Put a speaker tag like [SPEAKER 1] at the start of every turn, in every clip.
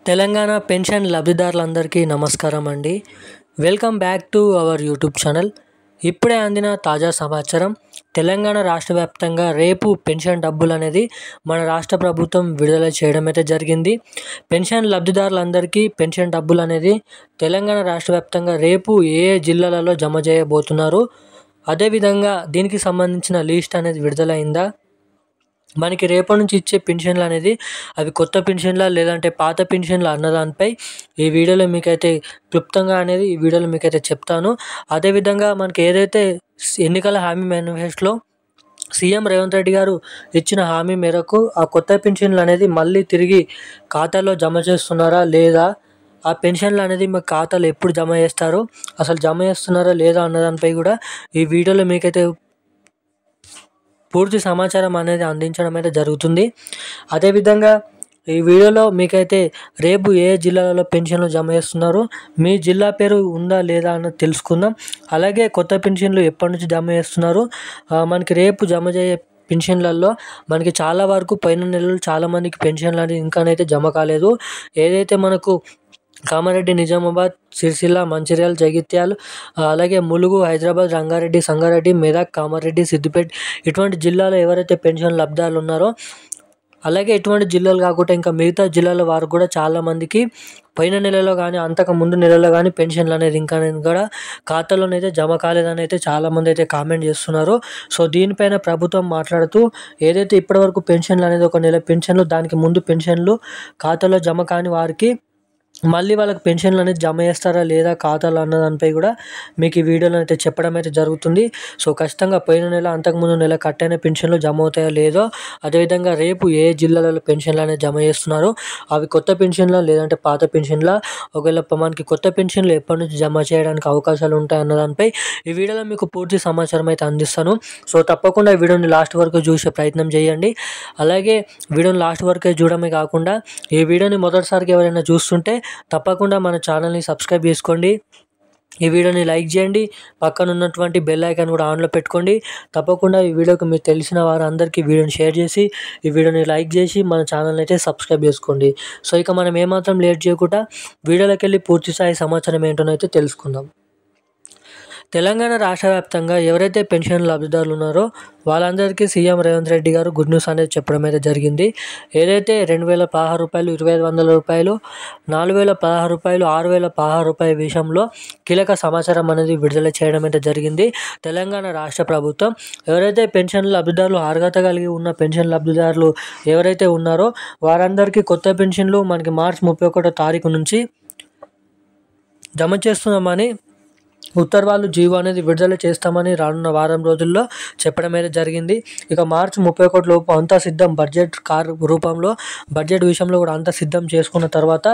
[SPEAKER 1] Telangana pension లబ్ధిదారులందరికీ నమస్కారం అండి. Welcome back to our YouTube channel. ఇప్పుడే అందిన తాజా సమాచారం, తెలంగాణ రాష్ట్ర వ్యాప్తంగా రేపు పెన్షన్ డబ్బులు అనేది మన రాష్ట్ర ప్రభుత్వం విడుదల చేయడం అయితే జరిగింది. పెన్షన్ లబ్ధిదారులందరికీ పెన్షన్ డబ్బులు అనేది తెలంగాణ రాష్ట్ర వ్యాప్తంగా రేపు ఏ జిల్లాలలో జమ చేయబోతున్నారు, అదేవిధంగా దీనికి సంబంధించిన లిస్ట్ అనేది విడుదలైందా, మనకి రేపటి నుంచి ఇచ్చే పెన్షన్లు అనేది అవి కొత్త పెన్షన్లా లేదంటే పాత పెన్షన్లు అన్నదానిపై ఈ వీడియోలో మీకైతే క్లుప్తంగా అనేది ఈ వీడియోలో మీకైతే చెప్తాను. అదేవిధంగా మనకి ఏదైతే ఎన్నికల హామీ మేనిఫెస్టోలో సీఎం రేవంత్ రెడ్డి గారు ఇచ్చిన హామీ మేరకు ఆ కొత్త పెన్షన్లు అనేది మళ్ళీ తిరిగి ఖాతాలో జమ చేస్తున్నారా లేదా, ఆ పెన్షన్లు అనేది మీ ఖాతాలో ఎప్పుడు జమ చేస్తారు, అసలు జమ చేస్తున్నారా లేదా అన్నదానిపై కూడా ఈ వీడియోలో మీకైతే పూర్తి సమాచారం అనేది అందించడం అయితే జరుగుతుంది. అదేవిధంగా ఈ వీడియోలో మీకైతే రేపు ఏ జిల్లాలలో పెన్షన్లు జమ చేస్తున్నారు, మీ జిల్లా పేరు ఉందా లేదా అన్నది తెలుసుకుందాం. అలాగే కొత్త పెన్షన్లు ఎప్పటి నుంచి జమ చేస్తున్నారు, మనకి రేపు జమ చేయే పెన్షన్లలో మనకి చాలా వరకు పోయిన నెలలు చాలామందికి పెన్షన్లు అనేది ఇంకానైతే జమ కాలేదు. ఏదైతే మనకు కామారెడ్డి, నిజామాబాద్, సిరిసిల్ల, మంచిర్యాల, జగిత్యాల, అలాగే ములుగు, హైదరాబాద్, రంగారెడ్డి, సంగారెడ్డి, మెదక్, కామారెడ్డి, సిద్దిపేట ఇటువంటి జిల్లాలో ఎవరైతే పెన్షన్ లబ్ధిదారులు ఉన్నారో, అలాగే ఇటువంటి జిల్లాలు కాకుండా ఇంకా మిగతా జిల్లాల వారు కూడా చాలామందికి పోయిన నెలలో కానీ అంతకు ముందు నెలలో కానీ పెన్షన్లు అనేది ఇంకా కూడా ఖాతాలోనైతే జమ కాలేదని అయితే చాలామంది అయితే కామెంట్ చేస్తున్నారు. సో దీనిపైన ప్రభుత్వం మాట్లాడుతూ ఏదైతే ఇప్పటివరకు పెన్షన్లు అనేది ఒక నెల పెన్షన్లు, దానికి ముందు పెన్షన్లు ఖాతాలో జమ కాని వారికి మళ్ళీ వాళ్ళకి పెన్షన్లు అనేది జమ చేస్తారా లేదా ఖాతాలో అన్న దానిపై కూడా మీకు ఈ వీడియోలో అయితే చెప్పడం అయితే జరుగుతుంది. సో ఖచ్చితంగా పోయిన నెల అంతకుముందు నెల కట్టైన పెన్షన్లు జమ అవుతాయో లేదో, అదేవిధంగా రేపు ఏ జిల్లాలలో పెన్షన్లు అనేది జమ చేస్తున్నారు, అవి కొత్త పెన్షన్లా లేదంటే పాత పెన్షన్లా, ఒకవేళ మనకి కొత్త పెన్షన్లు ఎప్పటి నుంచి జమ చేయడానికి అవకాశాలు ఉంటాయి అన్న దానిపై ఈ వీడియోలో మీకు పూర్తి సమాచారం అయితే అందిస్తాను. సో తప్పకుండా ఈ వీడియోని లాస్ట్ వరకు చూసే ప్రయత్నం చేయండి. అలాగే వీడియోని లాస్ట్ వరకే చూడమే కాకుండా ఈ వీడియోని మొదటిసారిగా ఎవరైనా చూస్తుంటే తప్పకుండా మన ఛానల్ని సబ్స్క్రైబ్ చేసుకోండి, ఈ వీడియోని లైక్ చేయండి, పక్కన ఉన్నటువంటి బెల్ ఐకాన్ కూడా ఆన్లో పెట్టుకోండి. తప్పకుండా ఈ వీడియోకి మీకు తెలిసిన వారు అందరికీ వీడియోని షేర్ చేసి ఈ వీడియోని లైక్ చేసి మన ఛానల్ని అయితే సబ్స్క్రైబ్ చేసుకోండి. సో ఇక మనం ఏమాత్రం లేట్ చేయకుండా వీడియోలోకి వెళ్ళి పూర్తి స్థాయి సమాచారం ఏంటో అయితే తెలుసుకుందాం. తెలంగాణ రాష్ట్ర వ్యాప్తంగా ఎవరైతే పెన్షన్ లబ్ధిదారులు ఉన్నారో వాళ్ళందరికీ సీఎం రేవంత్ రెడ్డి గారు గుడ్ న్యూస్ అనేది చెప్పడం అయితే జరిగింది. ఏదైతే 2016 రూపాయలు, 2500 రూపాయలు, 4016 రూపాయలు, 6016 రూపాయల విషయంలో కీలక సమాచారం అనేది విడుదల చేయడం అయితే జరిగింది. తెలంగాణ రాష్ట్ర ప్రభుత్వం ఎవరైతే పెన్షన్ లబ్ధిదారులు అర్హత కలిగి ఉన్న పెన్షన్ లబ్ధిదారులు ఎవరైతే ఉన్నారో వారందరికీ కొత్త పెన్షన్లు మనకి మార్చి 31 తారీఖు నుంచి జమ చేస్తున్నామని ఉత్తర్వులు జీవో అనేది విడుదల చేస్తామని రానున్న వారం రోజుల్లో చెప్పడం అయితే జరిగింది. ఇక మార్చి 31 లోపు అంతా సిద్ధం, బడ్జెట్ రూపంలో బడ్జెట్ విషయంలో కూడా అంతా సిద్ధం చేసుకున్న తర్వాత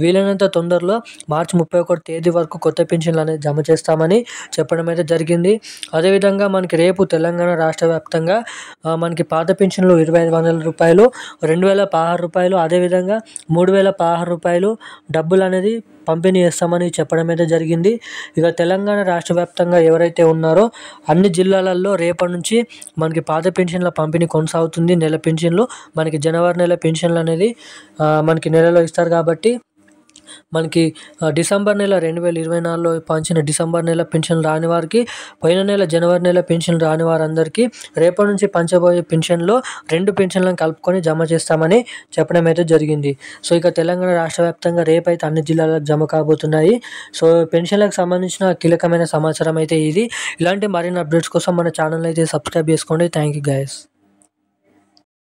[SPEAKER 1] వీలైనంత తొందరలో మార్చి 31 తేదీ వరకు కొత్త పెన్షన్లు అనేది జమ చేస్తామని చెప్పడం అయితే జరిగింది. అదేవిధంగా మనకి రేపు తెలంగాణ రాష్ట్ర వ్యాప్తంగా మనకి పాత పెన్షన్లు 2500 రూపాయలు, 2016 రూపాయలు, అదేవిధంగా 3016 రూపాయలు డబ్బులు అనేది పంపిణీ చేస్తామని చెప్పడం అయితే జరిగింది. ఇక తెలంగాణ రాష్ట్ర వ్యాప్తంగా ఎవరైతే ఉన్నారో అన్ని జిల్లాలలో రేపటి నుంచి మనకి పాత పెన్షన్ల పంపిణీ కొనసాగుతుంది. నెల పెన్షన్లు మనకి జనవరి నెల పెన్షన్లు అనేది మనకి నెలలో ఇస్తారు కాబట్టి మనకి డిసెంబర్ నెల 2024లో పంచిన డిసెంబర్ నెల పెన్షన్ రాని వారికి, పోయిన నెల జనవరి నెల పెన్షన్ రాని వారందరికీ రేపటి నుంచి పంచబోయే పెన్షన్లో 2 పెన్షన్లను కలుపుకొని జమ చేస్తామని చెప్పడం అయితే జరిగింది. సో ఇక తెలంగాణ రాష్ట్ర వ్యాప్తంగా రేపైతే అన్ని జిల్లాలకు జమ కాబోతున్నాయి. సో పెన్షన్లకు సంబంధించిన కీలకమైన సమాచారం అయితే ఇది. ఇలాంటి మరిన్ని అప్డేట్స్ కోసం మన ఛానల్ అయితే సబ్స్క్రైబ్ చేసుకోండి. Thank you guys.